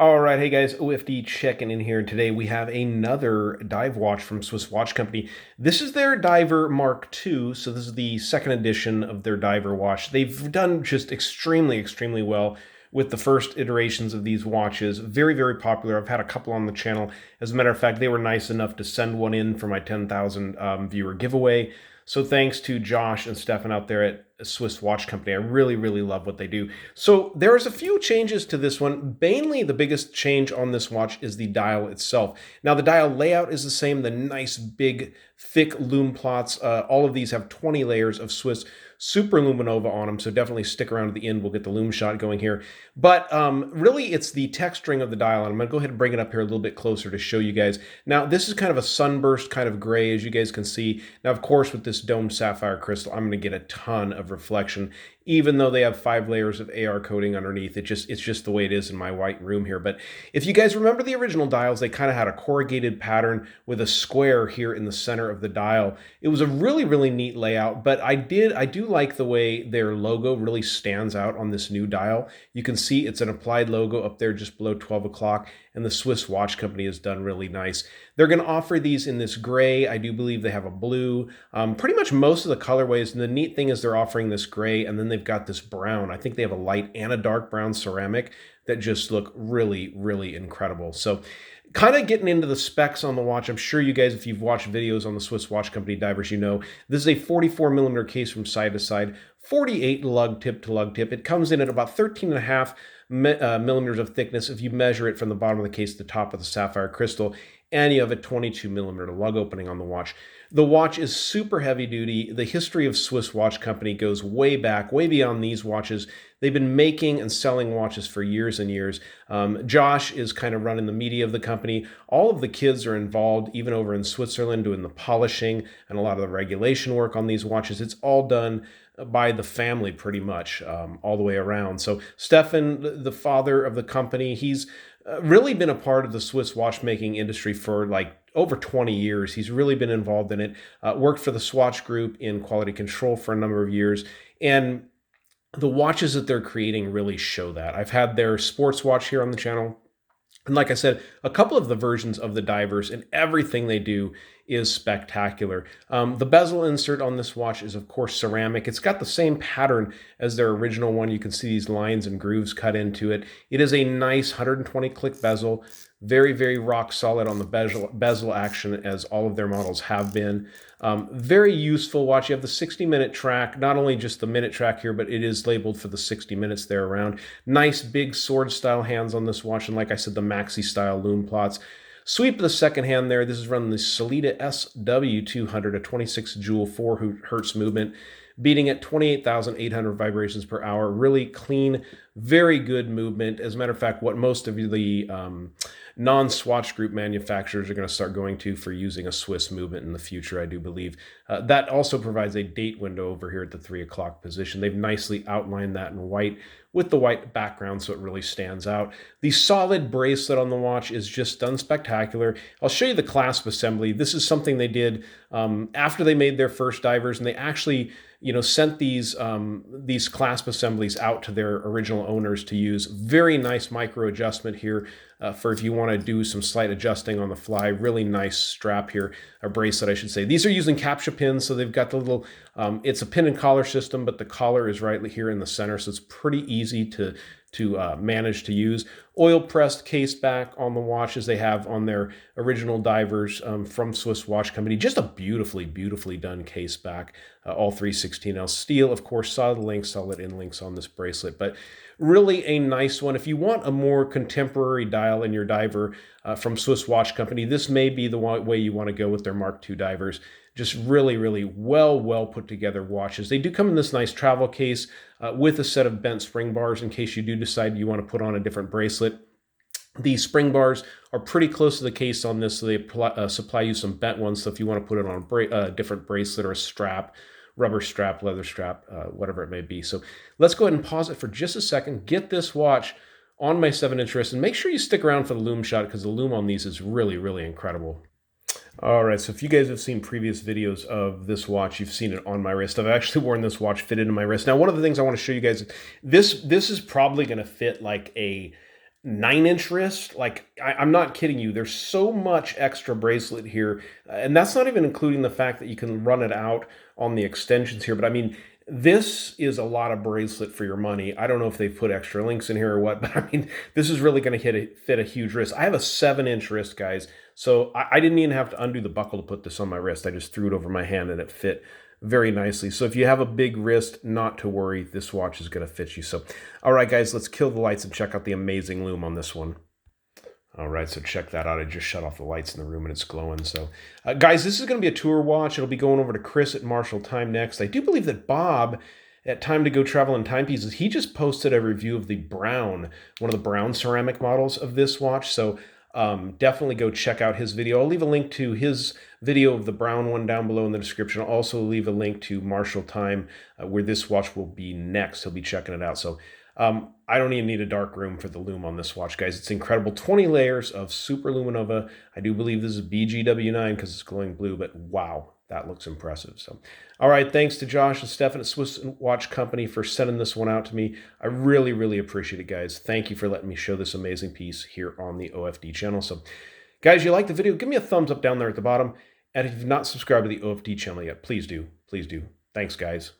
All right, hey guys, OFD checking in here. Today we have another dive watch from Swiss Watch Company. This is their Diver Mark II, so this is the second edition of their diver watch. They've done just extremely well with the first iterations of these watches. Very popular. I've had a couple on the channel. As a matter of fact, they were nice enough to send one in for my 10,000 viewer giveaway. So thanks to Josh and Stefan out there at Swiss Watch Company. I really love what they do. So there's a few changes to this one. Mainly the biggest change on this watch is the dial itself. Now the dial layout is the same, the nice big thick lume plots. All of these have 20 layers of Swiss Super Luminova on them, so definitely stick around to the end. We'll get the lume shot going here. But really it's the texturing of the dial, and I'm going to go ahead and bring it up here a little bit closer to show you guys. Now this is kind of a sunburst kind of gray, as you guys can see. Now of course with this domed sapphire crystal, I'm going to get a ton of reflection, even though they have 5 layers of AR coating underneath. It's just the way it is in my white room here. But if you guys remember the original dials, they kind of had a corrugated pattern with a square here in the center of the dial. It was a really neat layout, but I do like the way their logo really stands out on this new dial. You can see it's an applied logo up there just below 12 o'clock, and the Swiss Watch Company has done really nice. They're going to offer these in this gray. I do believe they have a blue, pretty much most of the colorways. And the neat thing is they're offering this gray, and then they've got this brown. I think they have a light and a dark brown ceramic that just look really incredible. So kind of getting into the specs on the watch, I'm sure you guys, if you've watched videos on the Swiss Watch Company divers, you know this is a 44 millimeter case from side to side, 48 lug tip to lug tip. It comes in at about 13.5 millimeters of thickness if you measure it from the bottom of the case to the top of the sapphire crystal, and you have a 22 millimeter lug opening on the watch. The watch is super heavy duty. The history of Swiss Watch Company goes way back, way beyond these watches. They've been making and selling watches for years and years. Josh is kind of running the media of the company. All of the kids are involved, even over in Switzerland, doing the polishing and a lot of the regulation work on these watches. It's all done by the family pretty much, all the way around. So Stefan, the father of the company, he's really been a part of the Swiss watchmaking industry for like over 20 years. He's really been involved in it, worked for the Swatch Group in quality control for a number of years, and the watches that they're creating really show that. I've had their sports watch here on the channel, and like I said, a couple of the versions of the divers, and everything they do is spectacular. The bezel insert on this watch is, of course, ceramic. It's got the same pattern as their original one. You can see these lines and grooves cut into it. It is a nice 120 click bezel, very rock solid on the bezel action, as all of their models have been. Very useful watch. You have the 60-minute track, not only just the minute track here, but it is labeled for the 60 minutes there around. Nice big sword style hands on this watch, and like I said, the maxi style lume plots. Sweep of the second hand there. This is running the Sellita SW200, a 26 joule 4 hertz movement, beating at 28,800 vibrations per hour. Really clean, very good movement. As a matter of fact, what most of the non-Swatch Group manufacturers are going to start going to for using a Swiss movement in the future, I do believe. That also provides a date window over here at the 3 o'clock position. They've nicely outlined that in white with the white background, so it really stands out. The solid bracelet on the watch is just done spectacular. I'll show you the clasp assembly. This is something they did after they made their first divers, and they actually sent these clasp assemblies out to their original owners to use. Very nice micro adjustment here for if you want to do some slight adjusting on the fly. Really nice strap here, a bracelet I should say. These are using capture pins, so they've got the little, it's a pin and collar system, but the collar is right here in the center, so it's pretty easy to manage to use. Oil pressed case back on the watch as they have on their original divers from Swiss Watch Company. Just a beautifully done case back. All 316L steel, of course, solid links, solid end links on this bracelet, but really a nice one. If you want a more contemporary dial in your diver from Swiss Watch Company, this may be the way you want to go with their Mark II divers. Just really well put together watches. They do come in this nice travel case with a set of bent spring bars in case you do decide you want to put on a different bracelet. The spring bars are pretty close to the case on this, so they supply you some bent ones. So if you want to put it on a different bracelet or a strap, rubber strap, leather strap, whatever it may be. So let's go ahead and pause it for just a second, get this watch on my 7-inch wrist, and make sure you stick around for the lume shot because the lume on these is really incredible. All right, so if you guys have seen previous videos of this watch, you've seen it on my wrist. I've actually worn this watch fitted in my wrist. Now, one of the things I want to show you guys, this is probably going to fit like a 9-inch wrist. Like, I'm not kidding you. There's so much extra bracelet here. And that's not even including the fact that you can run it out on the extensions here. But I mean, this is a lot of bracelet for your money. I don't know if they've put extra links in here or what, but I mean, this is really going to fit a huge wrist. I have a 7-inch wrist, guys. So I didn't even have to undo the buckle to put this on my wrist. I just threw it over my hand and it fit very nicely. So if you have a big wrist, not to worry, this watch is going to fit you. So, all right, guys, let's kill the lights and check out the amazing lume on this one. All right, so check that out. I just shut off the lights in the room and it's glowing. So, guys, this is going to be a tour watch. It'll be going over to Chris at Marshall Time next. I do believe that Bob at Time to Go Travel and Timepieces, he just posted a review of the brown, one of the brown ceramic models of this watch. So definitely go check out his video. I'll leave a link to his video of the brown one down below in the description. I'll also leave a link to Marshall Time where this watch will be next. He'll be checking it out. So I don't even need a dark room for the lume on this watch, guys. It's incredible. 20 layers of super luminova. I do believe this is BGW9 because it's glowing blue, but wow, that looks impressive. So, all right, thanks to Josh and Stefan at Swiss Watch Company for sending this one out to me. I really, really appreciate it, guys. Thank you for letting me show this amazing piece here on the OFD channel. So, guys, you like the video, give me a thumbs up down there at the bottom. And if you've not subscribed to the OFD channel yet, please do. Please do. Thanks, guys.